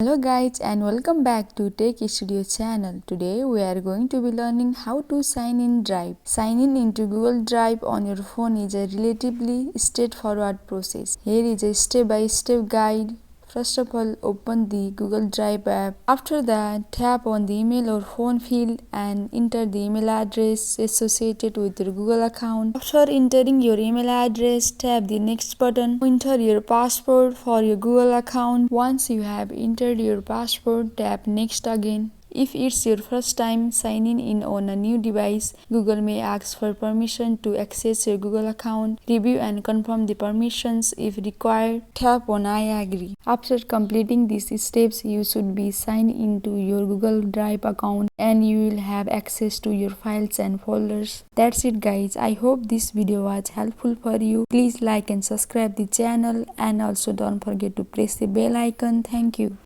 Hello guys and welcome back to TechStudios channel. Today we are going to be learning how to sign in Drive. Signing into Google Drive on your phone is a relatively straightforward process. Here is a step-by-step guide. First of all, open the Google Drive app. After that, tap on the email or phone field and enter the email address associated with your Google account. After entering your email address, tap the next button. Enter your password for your Google account. Once you have entered your password, tap next again. If it's your first time signing in on a new device, Google may ask for permission to access your Google account. Review and confirm the permissions if required. Tap on I agree. After completing these steps, you should be signed into your Google Drive account and you will have access to your files and folders. That's it guys. I hope this video was helpful for you. Please like and subscribe the channel and also don't forget to press the bell icon. Thank you.